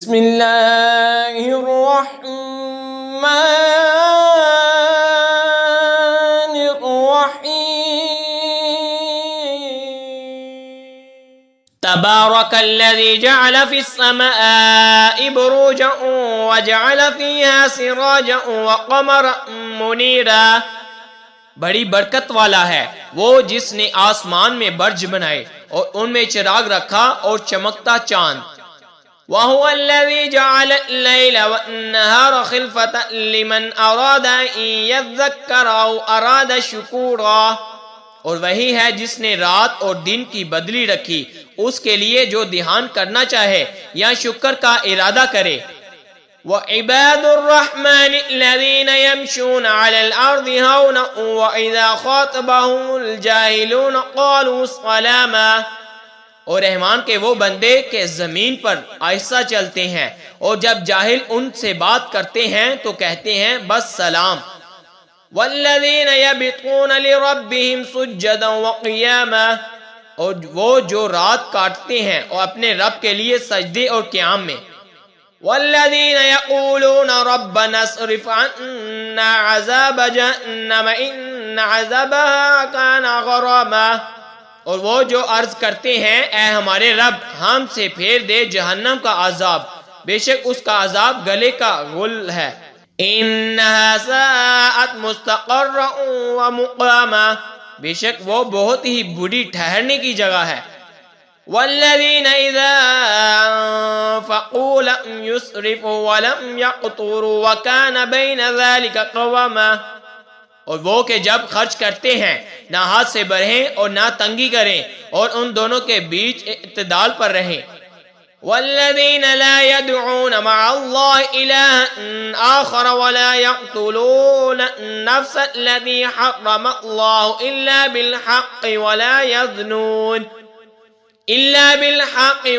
بسم اللہ الرحمن الرحیم تبارک الذی جعل فی السماء بروجا وجعل فیہا سراجا وقمرا منیرا، بڑی برکت والا ہے وہ جس نے آسمان میں برج بنائے اور ان میں چراغ رکھا اور چمکتا چاند۔ وَهُوَ الَّذِي جَعَلَ اللَّيْلَ وَالنَّهَارَ خِلْفَةً لِمَنْ أَرَادَ أَن يَذَّكَّرَ أَوْ أَرَادَ شُكُورًا، اور وہی ہے جس نے رات اور دن کی بدلی رکھی اس کے لیے جو دھیان کرنا چاہے یا شکر کا ارادہ کرے۔ وَعِبَادُ الرَّحْمَنِ الَّذِينَ يَمْشُونَ عَلَى الْأَرْضِ هَوْنًا وَإِذَا خَاطَبَهُمُ الْجَاهِلُونَ قَالُوا سَلَامًا، اور رحمان کے وہ بندے کہ زمین پر آہستہ چلتے ہیں اور جب جاہل ان سے بات کرتے ہیں تو کہتے ہیں بس سلام۔ وَالَّذِينَ يَبِتُونَ لِرَبِّهِمْ سُجَّدًا وَقِيَامًا، اور وہ جو رات کاٹتے ہیں اور اپنے رب کے لیے سجدے اور قیام میں۔ وَالَّذِينَ يَقُولُونَ رَبَّنَا اصْرِفْ عَنَّا عَذَابَ جَهَنَّمَ إِنَّ عَذَابَهَا كَانَ غَرَامًا، اور وہ جو عرض کرتے ہیں اے ہمارے رب ہم سے پھیر دے جہنم کا عذاب، بے شک اس کا عذاب گلے کا غل ہے۔ انہا ساءت مستقرا ومقاما، بے شک وہ بہت ہی بری ٹھہرنے کی جگہ ہے۔ والذین اذا انفقوا لم يسرفوا ولم يقتروا وكان بین ذلك قواما، اور وہ کہ جب خرچ کرتے ہیں نہ ہاتھ سے بڑھیں اور نہ تنگی کریں اور ان دونوں کے بیچ اعتدال پر رہیں۔ والذین لا يدعون مع اللہ الہا آخر ولا يقتلون النفس التي حرم اللہ الا بالحق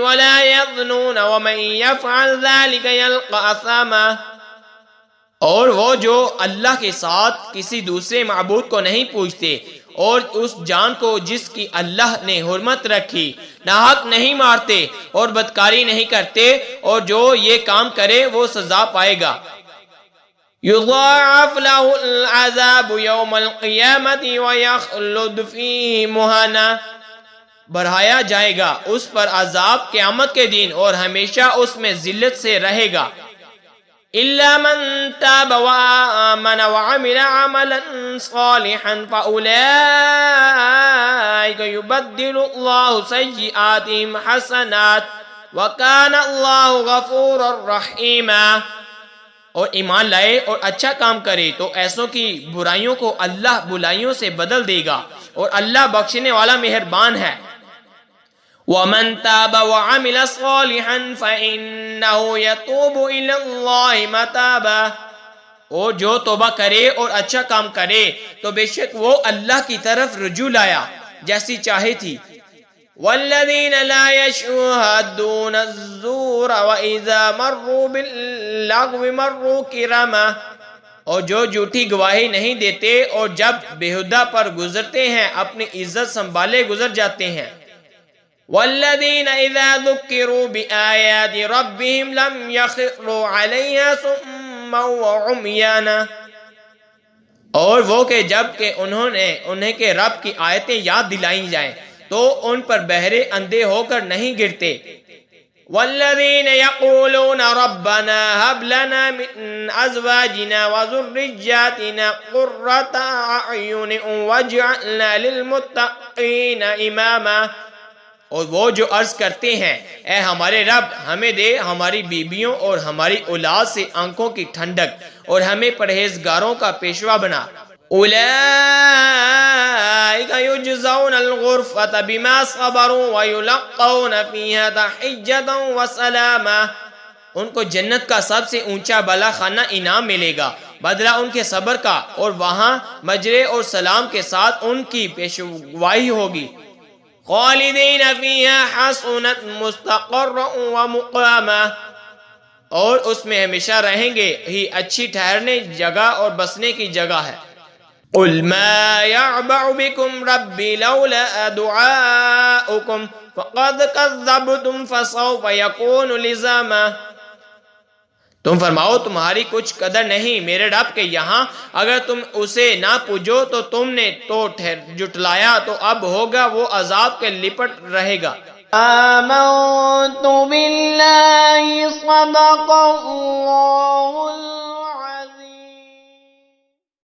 ولا يظنون ومن يفعل ذلك يلقى اثاما، اور وہ جو اللہ کے ساتھ کسی دوسرے معبود کو نہیں پوچھتے اور اس جان کو جس کی اللہ نے حرمت رکھی ناحق نہیں مارتے اور بدکاری نہیں کرتے، اور جو یہ کام کرے وہ سزا پائے گا۔ یضاعف له العذاب یوم القیامت ویخلد فیہ مہانا، بڑھایا جائے گا اس پر عذاب قیامت کے دن اور ہمیشہ اس میں ذلت سے رہے گا۔ إِلَّا مَن تَابَ وَآمَنَ وَعَمِلَ عَمَلًا صَالِحًا فَأُولَئِكَ يُبَدِّلُ اللَّهُ سَيِّئَاتِهِمْ حَسَنَاتٍ وَكَانَ اللَّهُ غَفُورًا رَحِيمًا، اور ایمان لائے اور اچھا کام کرے تو ایسوں کی برائیوں کو اللہ بلائیوں سے بدل دے گا اور اللہ بخشنے والا مہربان ہے۔ وَمَن تَابَ وَعَمِلَ صَالِحًا فَإِنَّهُ يَتُوبُ إِلَى اللَّهِ مَتَابًا، اور جو توبہ کرے اور اچھا کام کرے تو بے شک وہ اللہ کی طرف رجوع لایا جیسی چاہے تھی۔ وَالَّذِينَ لَا يَشْهَدُونَ الزُّورَ وَإِذَا مَرُّوا بِاللَّغْوِ مَرُّوا كِرَامًا، اور جو جھوٹی گواہی نہیں دیتے اور جب بےہودہ پر گزرتے ہیں اپنی عزت سنبھالے گزر جاتے ہیں۔ والذین اذا ذکروا بآیات ربهم لم یخروا علیہا صما وعمیانا، اور وہ کہ جب کہ انہیں کے رب کی آیتیں یاد دلائی جائیں تو ان پر بہرے اندھے ہو کر نہیں گرتے۔ والذین یقولون ربنا هب لنا من ازواجنا وذرریاتنا قرۃ اعین واجعلنا للمتقین اماما، اور وہ جو عرض کرتے ہیں اے ہمارے رب ہمیں دے ہماری بیویوں اور ہماری اولاد سے آنکھوں کی ٹھنڈک اور ہمیں پرہیزگاروں کا پیشوا بنا۔ اولئک یجزون الغرفۃ بما صبروا ویلقون فیہا تحیۃ وسلاما، ان کو جنت کا سب سے اونچا بالا خانہ انعام ملے گا بدلہ ان کے صبر کا، اور وہاں مجرے اور سلام کے ساتھ ان کی پیشوائی ہوگی۔ خالدین فیہا حسنت مستقرا ومقاما، اور اس میں ہمیشہ رہیں گے ہی اچھی ٹھہرنے جگہ اور بسنے کی جگہ ہے۔ قل ما يعبأ بكم ربي لولا دعاؤكم فقد كذبتم فسوف يكون لزاما، تم فرماؤ تمہاری کچھ قدر نہیں میرے رب کے یہاں، اگر تم اسے نہ پوجو تو تم نے تو جٹلایا، تو اب ہوگا وہ عذاب کے لپٹ رہے گا۔ آمنت باللہ صدق